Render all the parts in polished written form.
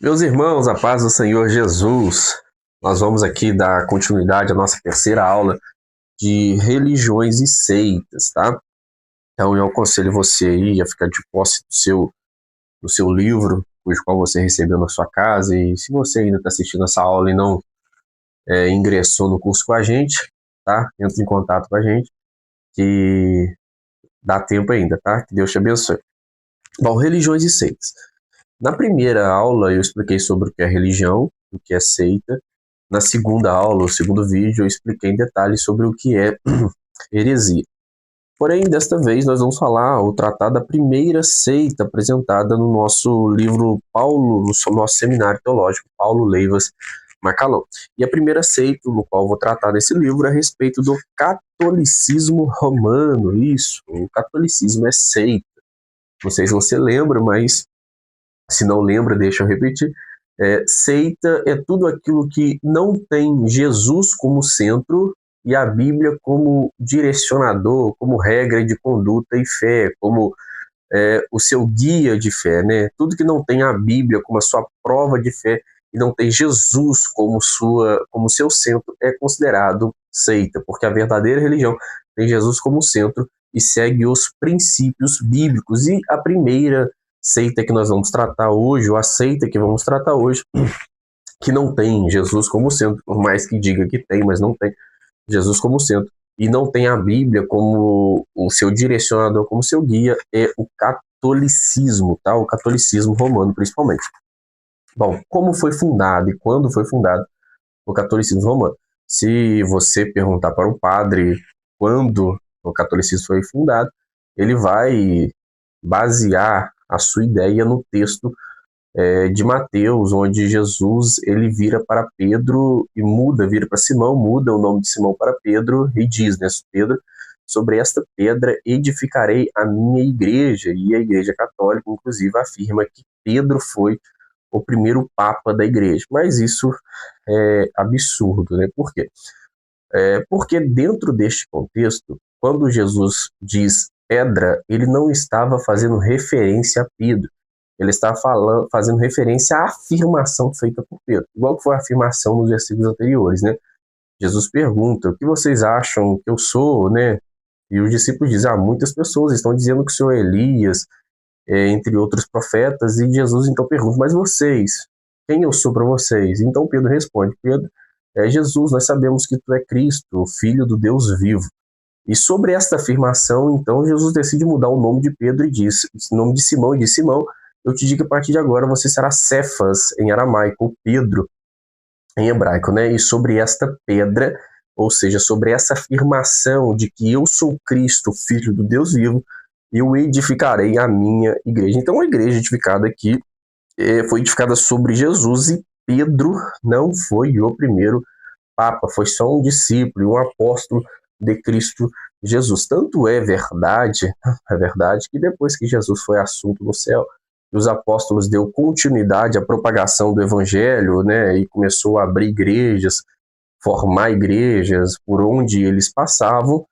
Meus irmãos, a paz do Senhor Jesus, nós vamos aqui dar continuidade à nossa terceira aula de religiões e seitas, tá? Então eu aconselho você aí a ficar de posse do seu livro, o qual você recebeu na sua casa, e se você ainda está assistindo essa aula e não ingressou no curso com a gente, tá? Entre em contato com a gente, que dá tempo ainda, tá? Que Deus te abençoe. Bom, religiões e seitas. Na primeira aula eu expliquei sobre o que é religião, o que é seita. Na segunda aula, o segundo vídeo, eu expliquei em detalhes sobre o que é heresia. Porém, desta vez nós vamos falar ou tratar da primeira seita apresentada no nosso livro Paulo, no nosso seminário teológico, Paulo Leivas Macalão. E a primeira seita, no qual eu vou tratar nesse livro, é a respeito do catolicismo romano. Isso, o catolicismo é seita. Não sei se você lembra, mas se não lembra, deixa eu repetir. Seita é tudo aquilo que não tem Jesus como centro e a Bíblia como direcionador, como regra de conduta e fé, como o seu guia de fé, né? Tudo que não tem a Bíblia como a sua prova de fé e não tem Jesus como seu centro é considerado seita, porque a verdadeira religião tem Jesus como centro e segue os princípios bíblicos. E a primeira seita que nós vamos tratar hoje, ou a seita que vamos tratar hoje, que não tem Jesus como centro, por mais que diga que tem, mas não tem Jesus como centro, e não tem a Bíblia como o seu direcionador, como seu guia, é o catolicismo, tá? O catolicismo romano, principalmente. Bom, como foi fundado e quando foi fundado o catolicismo romano? Se você perguntar para um padre quando o catolicismo foi fundado, ele vai basear a sua ideia no texto de Mateus, onde Jesus ele vira para Pedro e vira para Simão, muda o nome de Simão para Pedro e diz, né, Pedro, sobre esta pedra edificarei a minha igreja. E a igreja católica, inclusive, afirma que Pedro foi o primeiro papa da igreja. Mas isso é absurdo, né? Por quê? Porque dentro deste contexto, quando Jesus diz pedra, ele não estava fazendo referência a Pedro. Ele está fazendo referência à afirmação feita por Pedro. Igual que foi a afirmação nos versículos anteriores, né? Jesus pergunta, o que vocês acham que eu sou, né? E os discípulos dizem, muitas pessoas estão dizendo que o Senhor é Elias, entre outros profetas, e Jesus então pergunta, mas vocês, quem eu sou para vocês? Então Pedro responde, Pedro, Jesus, nós sabemos que tu é Cristo, o Filho do Deus vivo. E sobre esta afirmação, então, Jesus decide mudar o nome de Pedro e diz, o nome de Simão, e diz, Simão, eu te digo que a partir de agora você será Cefas, em aramaico, ou Pedro, em hebraico, né? E sobre esta pedra, ou seja, sobre essa afirmação de que eu sou Cristo, Filho do Deus vivo, eu edificarei a minha igreja. Então, a igreja edificada aqui foi edificada sobre Jesus e Pedro não foi o primeiro papa, foi só um discípulo, um apóstolo de Cristo Jesus. Tanto é verdade que depois que Jesus foi assunto no céu, e os apóstolos deu continuidade à propagação do evangelho, né, e começou a abrir igrejas, formar igrejas por onde eles passavam,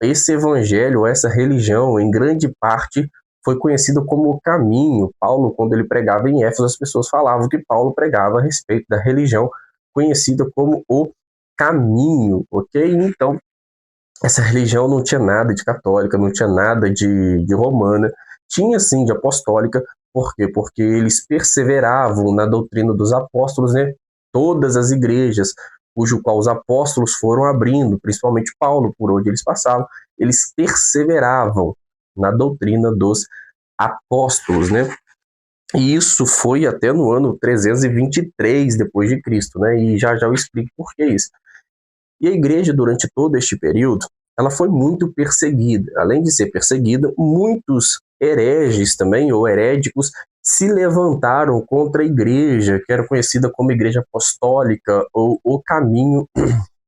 esse evangelho, essa religião, em grande parte, foi conhecido como o caminho. Paulo, quando ele pregava em Éfeso, as pessoas falavam que Paulo pregava a respeito da religião conhecida como o caminho, ok? Então, essa religião não tinha nada de católica, não tinha nada de romana, tinha sim de apostólica. Por quê? Porque eles perseveravam na doutrina dos apóstolos, né? Todas as igrejas cujo qual os apóstolos foram abrindo, principalmente Paulo, por onde eles passavam, eles perseveravam na doutrina dos apóstolos, né? E isso foi até no ano 323 depois de Cristo, né? E já eu explico por que isso. E a igreja, durante todo este período, ela foi muito perseguida. Além de ser perseguida, muitos hereges também, ou heréticos, se levantaram contra a igreja, que era conhecida como Igreja Apostólica, ou o Caminho,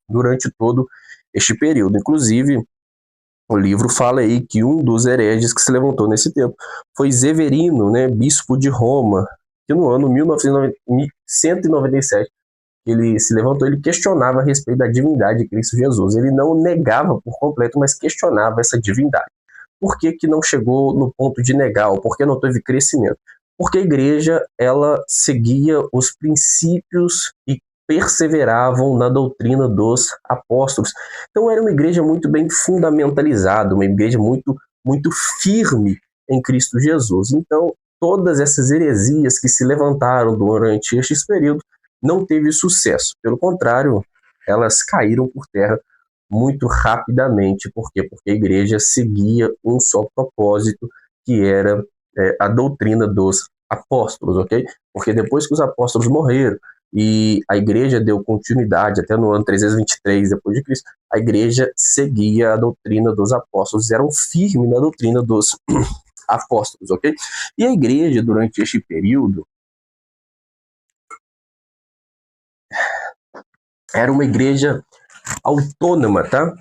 durante todo este período. Inclusive, o livro fala aí que um dos hereges que se levantou nesse tempo foi Severino, né, bispo de Roma, que no ano 1197 ele se levantou, ele questionava a respeito da divindade de Cristo Jesus. Ele não negava por completo, mas questionava essa divindade. Por que que não chegou no ponto de negar, ou por que não teve crescimento? Porque a igreja, ela seguia os princípios e perseveravam na doutrina dos apóstolos. Então era uma igreja muito bem fundamentalizada, uma igreja muito firme em Cristo Jesus. Então, todas essas heresias que se levantaram durante este período não teve sucesso. Pelo contrário, elas caíram por terra muito rapidamente. Por quê? Porque a igreja seguia um só propósito, que era a doutrina dos apóstolos, ok? Porque depois que os apóstolos morreram e a igreja deu continuidade até no ano 323 depois de Cristo, a igreja seguia a doutrina dos apóstolos, eram firmes na doutrina dos apóstolos, ok? E a igreja, durante este período, era uma igreja autônoma, tá?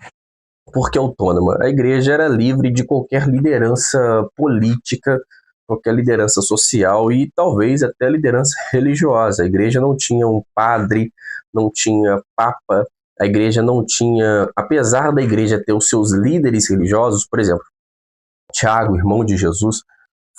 Por que autônoma? A igreja era livre de qualquer liderança política, qualquer liderança social e talvez até liderança religiosa. A igreja não tinha um padre, não tinha papa, a igreja não tinha, apesar da igreja ter os seus líderes religiosos, por exemplo, Tiago, irmão de Jesus,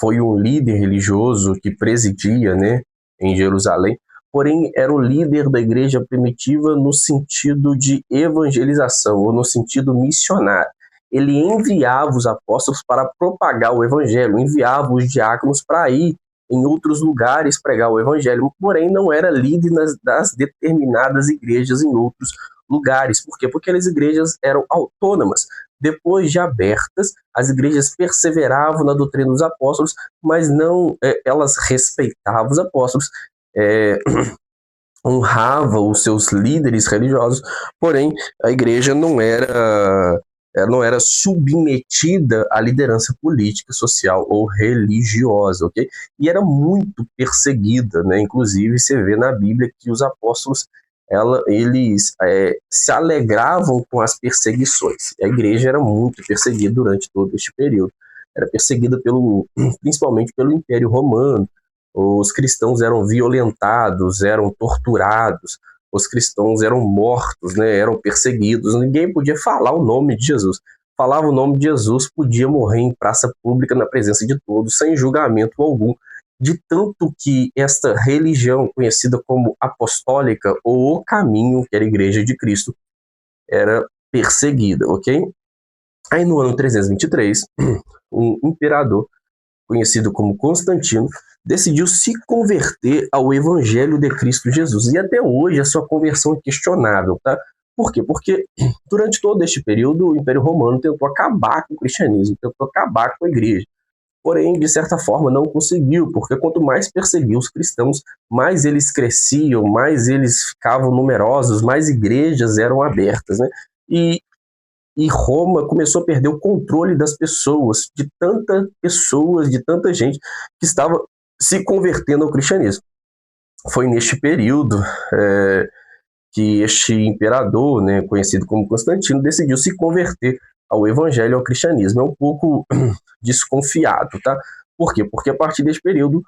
foi um líder religioso que presidia, né, em Jerusalém, porém era o líder da igreja primitiva no sentido de evangelização, ou no sentido missionário. Ele enviava os apóstolos para propagar o evangelho, enviava os diáconos para ir em outros lugares pregar o evangelho, porém não era líder das determinadas igrejas em outros lugares. Por quê? Porque as igrejas eram autônomas. Depois de abertas, as igrejas perseveravam na doutrina dos apóstolos, mas não, elas respeitavam os apóstolos, honravam os seus líderes religiosos, porém a igreja não era submetida à liderança política, social ou religiosa, ok? E era muito perseguida, né? Inclusive você vê na Bíblia que os apóstolos eles se alegravam com as perseguições. A igreja era muito perseguida durante todo este período. Era perseguida principalmente pelo Império Romano. Os cristãos eram violentados, eram torturados, os cristãos eram mortos, né, eram perseguidos. Ninguém podia falar o nome de Jesus. Falava o nome de Jesus, podia morrer em praça pública na presença de todos, sem julgamento algum. De tanto que esta religião, conhecida como apostólica, ou o caminho, que era a Igreja de Cristo, era perseguida, ok? Aí no ano 323, um imperador, conhecido como Constantino, decidiu se converter ao Evangelho de Cristo Jesus. E até hoje a sua conversão é questionável, tá? Por quê? Porque durante todo este período o Império Romano tentou acabar com o cristianismo, tentou acabar com a igreja. Porém, de certa forma, não conseguiu, porque quanto mais perseguiu os cristãos, mais eles cresciam, mais eles ficavam numerosos, mais igrejas eram abertas, né? E Roma começou a perder o controle das pessoas, de tanta gente que estava se convertendo ao cristianismo. Foi neste período que este imperador, né, conhecido como Constantino, decidiu se converter ao evangelho, ao cristianismo. É um pouco desconfiado, tá? Por quê? Porque a partir deste período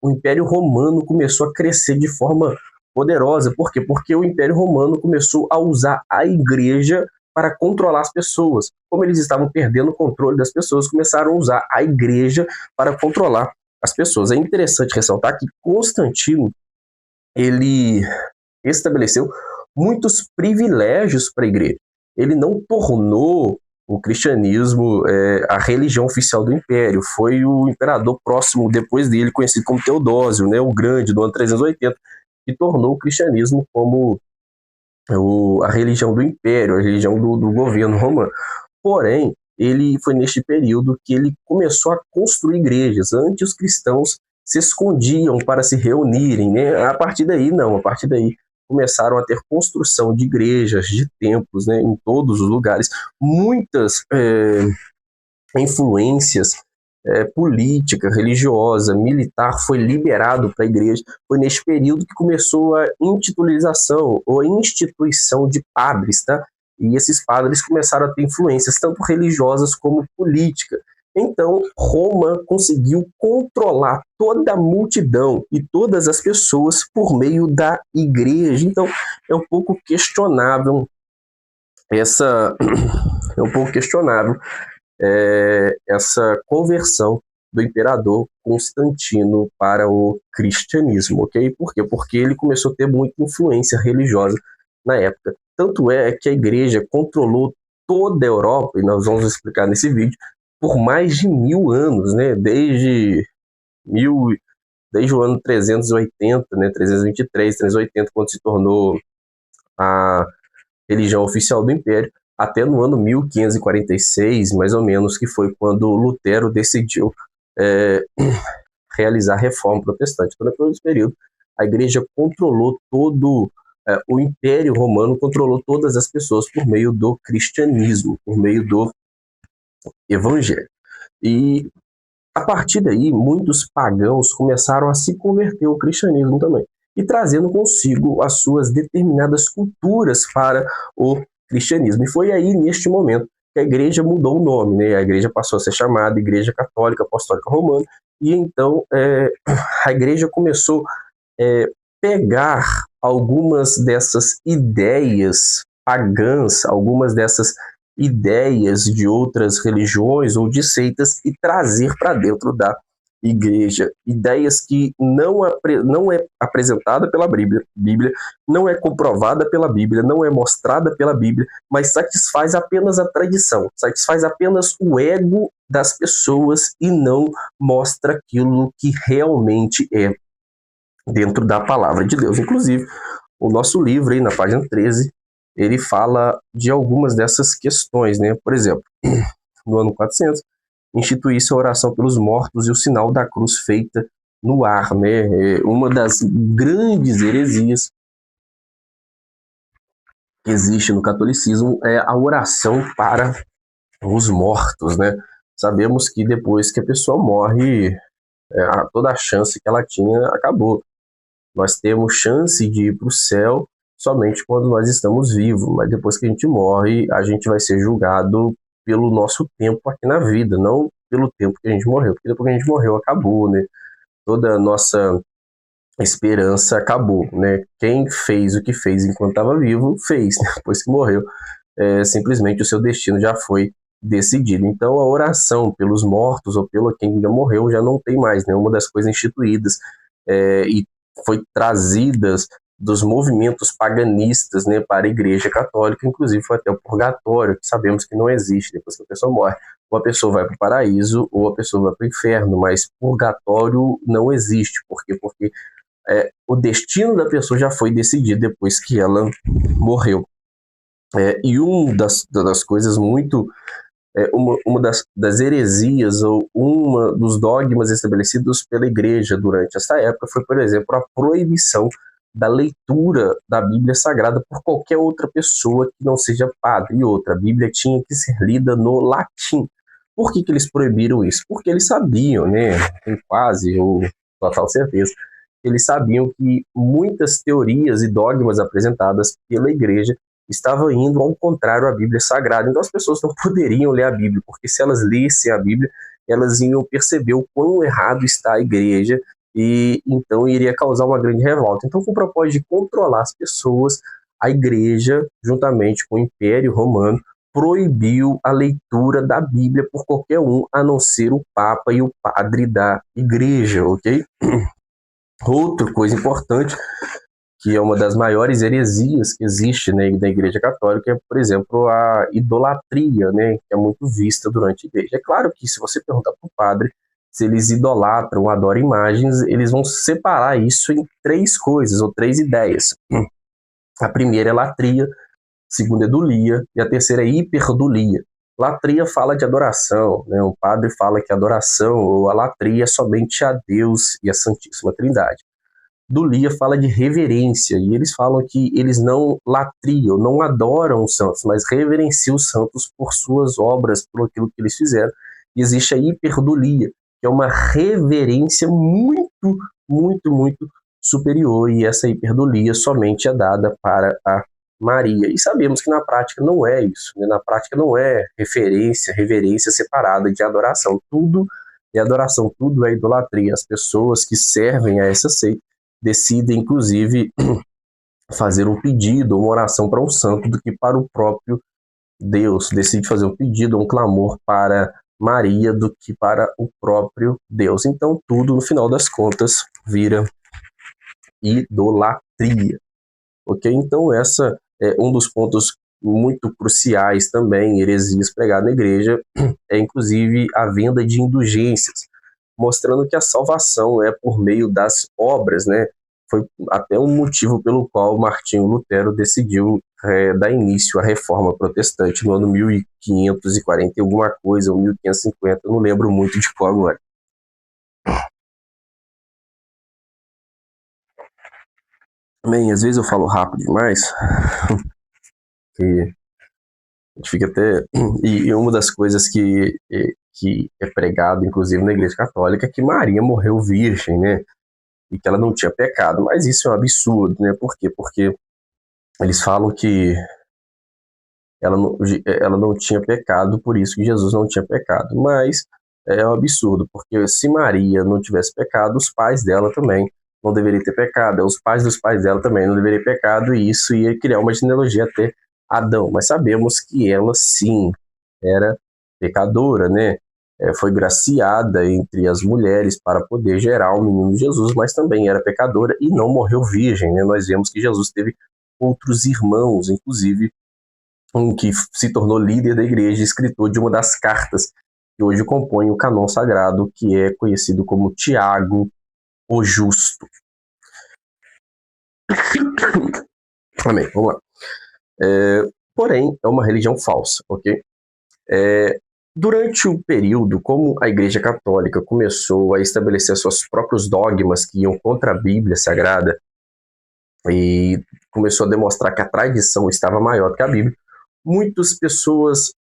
o Império Romano começou a crescer de forma poderosa. Por quê? Porque o Império Romano começou a usar a igreja para controlar as pessoas. Como eles estavam perdendo o controle das pessoas, começaram a usar a igreja para controlar as pessoas. É interessante ressaltar que Constantino, ele estabeleceu muitos privilégios para a igreja. Ele não tornou o cristianismo a religião oficial do império. Foi o imperador próximo depois dele, conhecido como Teodósio, né, o Grande, do ano 380, que tornou o cristianismo como a religião do império, a religião do governo romano. Porém, ele foi neste período que ele começou a construir igrejas. Antes os cristãos se escondiam para se reunirem, né? A partir daí começaram a ter construção de igrejas, de templos, né, em todos os lugares. Muitas influências política, religiosa, militar foi liberado para a igreja. Foi neste período que começou a intitularização ou a instituição de padres, tá? E esses padres começaram a ter influências tanto religiosas como políticas. Então, Roma conseguiu controlar toda a multidão e todas as pessoas por meio da igreja. Então, é um pouco questionável essa conversão do imperador Constantino para o cristianismo, ok? Por quê? Porque ele começou a ter muita influência religiosa na época. Tanto é que a igreja controlou toda a Europa, e nós vamos explicar nesse vídeo, por mais de 1000 anos, né? Mil, desde o ano 380, né? 323, 380, quando se tornou a religião oficial do Império, até no ano 1546, mais ou menos, que foi quando Lutero decidiu realizar a reforma protestante. Durante todo esse período, a igreja controlou todo o Império Romano, controlou todas as pessoas por meio do cristianismo, por meio do evangelho. E a partir daí, muitos pagãos começaram a se converter ao cristianismo também, e trazendo consigo as suas determinadas culturas para o cristianismo. E foi aí, neste momento, que a igreja mudou o nome, né? A igreja passou a ser chamada Igreja Católica Apostólica Romana, e então a igreja começou a pegar algumas dessas ideias pagãs, algumas dessas ideias de outras religiões ou de seitas e trazer para dentro da igreja. Ideias que não é apresentada pela Bíblia, não é comprovada pela Bíblia, não é mostrada pela Bíblia, mas satisfaz apenas a tradição, satisfaz apenas o ego das pessoas e não mostra aquilo que realmente é dentro da palavra de Deus. Inclusive, o nosso livro aí na página 13, ele fala de algumas dessas questões, né? Por exemplo, no ano 400, instituísse a oração pelos mortos e o sinal da cruz feita no ar, né? Uma das grandes heresias que existe no catolicismo é a oração para os mortos, né? Sabemos que depois que a pessoa morre, toda a chance que ela tinha acabou. Nós temos chance de ir para o céu somente quando nós estamos vivos, mas depois que a gente morre, a gente vai ser julgado pelo nosso tempo aqui na vida, não pelo tempo que a gente morreu, porque depois que a gente morreu, acabou, né? Toda a nossa esperança acabou, né? Quem fez o que fez enquanto estava vivo, fez, né? Depois que morreu, simplesmente o seu destino já foi decidido. Então a oração pelos mortos ou pelo quem já morreu já não tem mais, né? Uma das coisas instituídas e foi trazidas dos movimentos paganistas, né, para a Igreja Católica, inclusive foi até o purgatório, que sabemos que não existe depois que a pessoa morre. Ou a pessoa vai para o paraíso ou a pessoa vai para o inferno, mas purgatório não existe. Por quê? Porque o destino da pessoa já foi decidido depois que ela morreu. E uma das coisas muito... uma das heresias ou uma dos dogmas estabelecidos pela igreja durante essa época foi, por exemplo, a proibição da leitura da Bíblia Sagrada por qualquer outra pessoa que não seja padre. E outra, a Bíblia tinha que ser lida no latim. Por que eles proibiram isso? Porque eles sabiam, né, tem quase ou total certeza, eles sabiam que muitas teorias e dogmas apresentadas pela igreja estavam indo ao contrário à Bíblia Sagrada. Então as pessoas não poderiam ler a Bíblia, porque se elas lessem a Bíblia, elas iam perceber o quão errado está a igreja e então iria causar uma grande revolta. Então, com o propósito de controlar as pessoas, a igreja, juntamente com o Império Romano, proibiu a leitura da Bíblia por qualquer um, a não ser o Papa e o padre da igreja, ok? Outra coisa importante, que é uma das maiores heresias que existe, né, na Igreja Católica, é, por exemplo, a idolatria, né, que é muito vista durante a igreja. É claro que se você perguntar para o padre se eles idolatram, adoram imagens, eles vão separar isso em 3 coisas, ou 3 ideias. A primeira é latria, a segunda é dulia, e a terceira é hiperdulia. Latria fala de adoração, né? O padre fala que a adoração ou a latria é somente a Deus e a Santíssima Trindade. Dulia fala de reverência, e eles falam que eles não latriam, não adoram os santos, mas reverenciam os santos por suas obras, por aquilo que eles fizeram. E existe a hiperdulia, que é uma reverência muito, muito, muito superior, e essa hiperdulia somente é dada para a Maria. E sabemos que na prática não é isso, né? Na prática não é reverência separada de adoração. Tudo é adoração, tudo é idolatria. As pessoas que servem a essa seita decidem, inclusive, fazer um pedido ou uma oração para um santo do que para o próprio Deus. Decide fazer um pedido, um clamor para Maria do que para o próprio Deus. Então, tudo, no final das contas, vira idolatria. Ok? Então, essa é um dos pontos muito cruciais também, heresias pregadas na igreja, é inclusive a venda de indulgências, mostrando que a salvação é por meio das obras, né? Foi até um motivo pelo qual Martinho Lutero decidiu dar início à reforma protestante no ano 1540 e alguma coisa, ou 1550, não lembro muito de qual agora. Bem, às vezes eu falo rápido demais, que a gente fica até... E uma das coisas que é pregado, inclusive, na Igreja Católica, é que Maria morreu virgem, né? E que ela não tinha pecado. Mas isso é um absurdo, né? Por quê? Porque eles falam que ela não tinha pecado, por isso que Jesus não tinha pecado. Mas é um absurdo, porque se Maria não tivesse pecado, os pais dela também não deveriam ter pecado, os pais dos pais dela também não deveriam ter pecado, e isso ia criar uma genealogia até Adão. Mas sabemos que ela, sim, era pecadora, né? Foi graciada entre as mulheres para poder gerar o menino Jesus, mas também era pecadora e não morreu virgem, né? Nós vemos que Jesus teve outros irmãos, inclusive um que se tornou líder da igreja, escritor de uma das cartas que hoje compõe o cânon sagrado, que é conhecido como Tiago o Justo. Amém, vamos lá. Porém, é uma religião falsa, ok? Durante o período, como a Igreja Católica começou a estabelecer seus próprios dogmas que iam contra a Bíblia Sagrada e começou a demonstrar que a tradição estava maior do que a Bíblia, muitas pessoas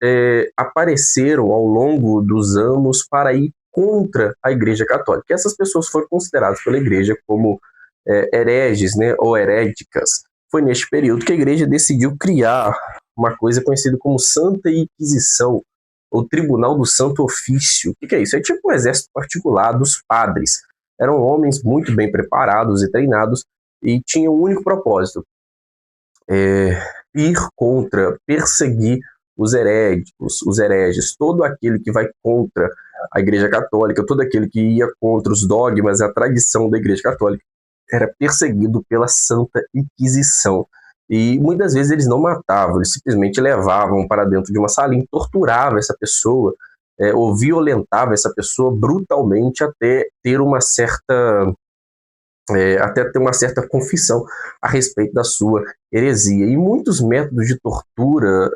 apareceram ao longo dos anos para ir contra a Igreja Católica. E essas pessoas foram consideradas pela Igreja como hereges, né, ou heréticas. Foi neste período que a Igreja decidiu criar uma coisa conhecida como Santa Inquisição, ou Tribunal do Santo Ofício. O que é isso? É tipo um exército particular dos padres. Eram homens muito bem preparados e treinados e tinham um único propósito: ir contra, perseguir os hereges, todo aquele que vai contra a Igreja Católica, todo aquele que ia contra os dogmas, a tradição da Igreja Católica, era perseguido pela Santa Inquisição. E muitas vezes eles não matavam, eles simplesmente levavam para dentro de uma salinha, torturavam essa pessoa, ou violentavam essa pessoa brutalmente até ter uma certa confissão a respeito da sua heresia. E muitos métodos de tortura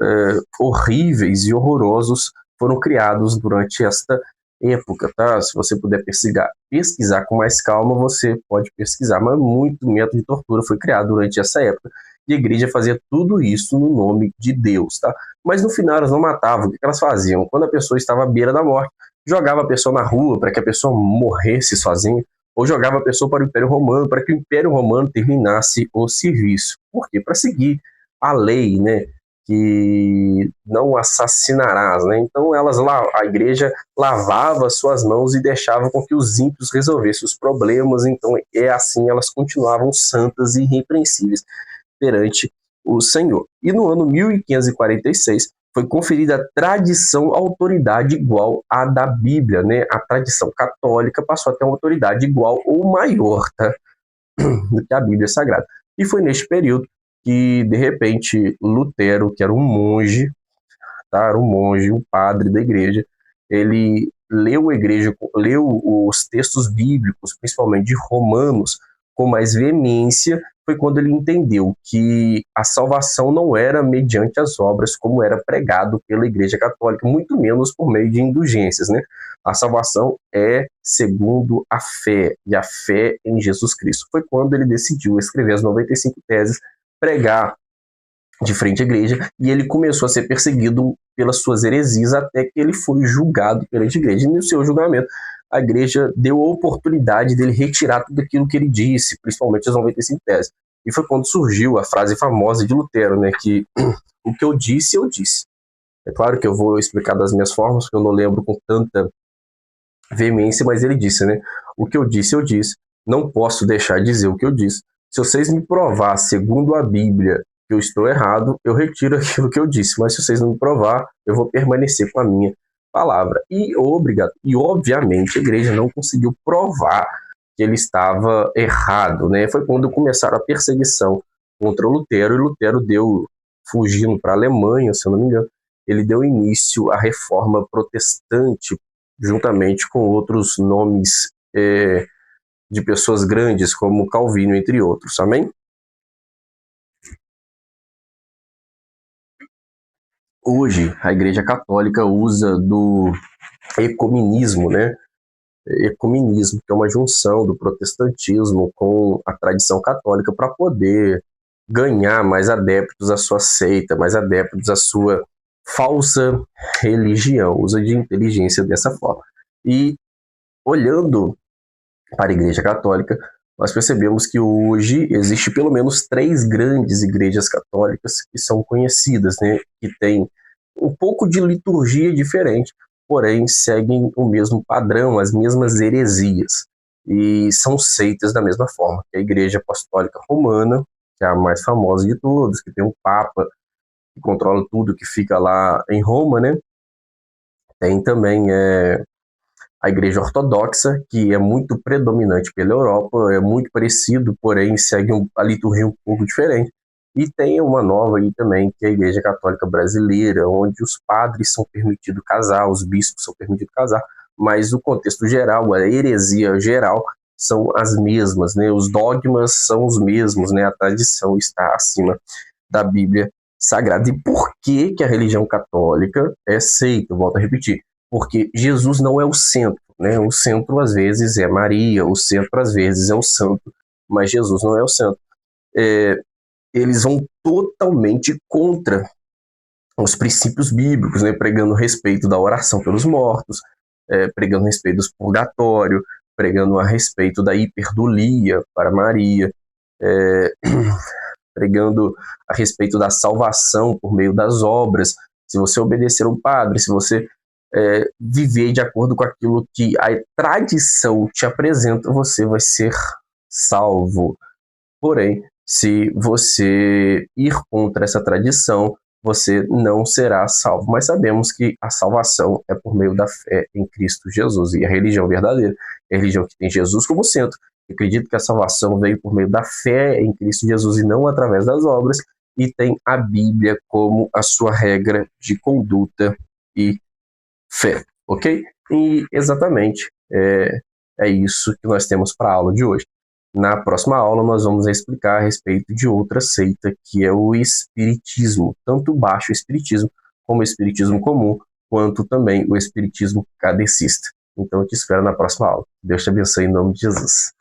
horríveis e horrorosos foram criados durante esta época, tá? Se você puder pesquisar com mais calma, você pode pesquisar, mas muito método de tortura foi criado durante essa época, e a igreja fazia tudo isso no nome de Deus, tá? Mas no final elas não matavam. O que elas faziam? Quando a pessoa estava à beira da morte, jogava a pessoa na rua para que a pessoa morresse sozinha, ou jogava a pessoa para o Império Romano, para que o Império Romano terminasse o serviço. Por quê? Para seguir a lei, né? Que não assassinarás, né? Então a igreja lavava suas mãos e deixava com que os ímpios resolvessem os problemas. Então assim elas continuavam santas e irrepreensíveis perante o Senhor. E no ano 1546 foi conferida a tradição autoridade igual à da Bíblia, né? A tradição católica passou a ter uma autoridade igual ou maior, tá? Do que a Bíblia Sagrada. E foi neste período que, de repente, Lutero, que era um monge, tá? Era um monge, um padre da igreja, ele leu os textos bíblicos, principalmente de Romanos, com mais veemência. Foi quando ele entendeu que a salvação não era mediante as obras, como era pregado pela Igreja Católica, muito menos por meio de indulgências, né? A salvação é segundo a fé, e a fé em Jesus Cristo. Foi quando ele decidiu escrever as 95 teses, pregar de frente à igreja, e ele começou a ser perseguido pelas suas heresias até que ele foi julgado perante a igreja. E no seu julgamento, a igreja deu a oportunidade dele retirar tudo aquilo que ele disse, principalmente as 95 teses. E foi quando surgiu a frase famosa de Lutero, né, que o que eu disse, eu disse. É claro que eu vou explicar das minhas formas, porque eu não lembro com tanta veemência, mas ele disse, né, o que eu disse, não posso deixar de dizer o que eu disse. Se vocês me provar, segundo a Bíblia, que eu estou errado, eu retiro aquilo que eu disse, mas se vocês não me provar, eu vou permanecer com a minha palavra. E obviamente a igreja não conseguiu provar que ele estava errado, né? Foi quando começaram a perseguição contra Lutero, e Lutero deu, fugindo para a Alemanha, se eu não me engano, ele deu início à reforma protestante, juntamente com outros nomes de pessoas grandes, como Calvino, entre outros, amém? Hoje, a Igreja Católica usa do ecumenismo, né? Ecumenismo, que é uma junção do protestantismo com a tradição católica para poder ganhar mais adeptos à sua seita, mais adeptos à sua falsa religião, usa de inteligência dessa forma. E olhando para a Igreja Católica, nós percebemos que hoje existe pelo menos 3 grandes igrejas católicas que são conhecidas, né, que têm um pouco de liturgia diferente, porém seguem o mesmo padrão, as mesmas heresias, e são seitas da mesma forma. A Igreja Apostólica Romana, que é a mais famosa de todas, que tem um Papa que controla tudo que fica lá em Roma, né? Tem também a Igreja Ortodoxa, que é muito predominante pela Europa, é muito parecido, porém segue a liturgia um pouco diferente. E tem uma nova aí também, que é a Igreja Católica Brasileira, onde os padres são permitidos casar, os bispos são permitidos casar, mas o contexto geral, a heresia geral, são as mesmas, né? Os dogmas são os mesmos, né? A tradição está acima da Bíblia Sagrada. E por que que a religião católica é seita? Eu volto a repetir. Porque Jesus não é o centro, né? O centro às vezes é Maria, o centro às vezes é o santo, mas Jesus não é o centro. Eles vão totalmente contra os princípios bíblicos, né? Pregando respeito da oração pelos mortos, pregando respeito do purgatório, pregando a respeito da hiperdulia para Maria, pregando a respeito da salvação por meio das obras. Se você obedecer ao padre, se você viver de acordo com aquilo que a tradição te apresenta, você vai ser salvo. Porém, se você ir contra essa tradição, você não será salvo. Mas sabemos que a salvação é por meio da fé em Cristo Jesus. E a religião verdadeira é a religião que tem Jesus como centro. Eu acredito que a salvação veio por meio da fé em Cristo Jesus e não através das obras. E tem a Bíblia como a sua regra de conduta e fé, ok? E exatamente é isso que nós temos para a aula de hoje. Na próxima aula nós vamos explicar a respeito de outra seita, que é o Espiritismo, tanto o baixo Espiritismo como o Espiritismo comum, quanto também o Espiritismo kardecista. Então eu te espero na próxima aula. Deus te abençoe em nome de Jesus.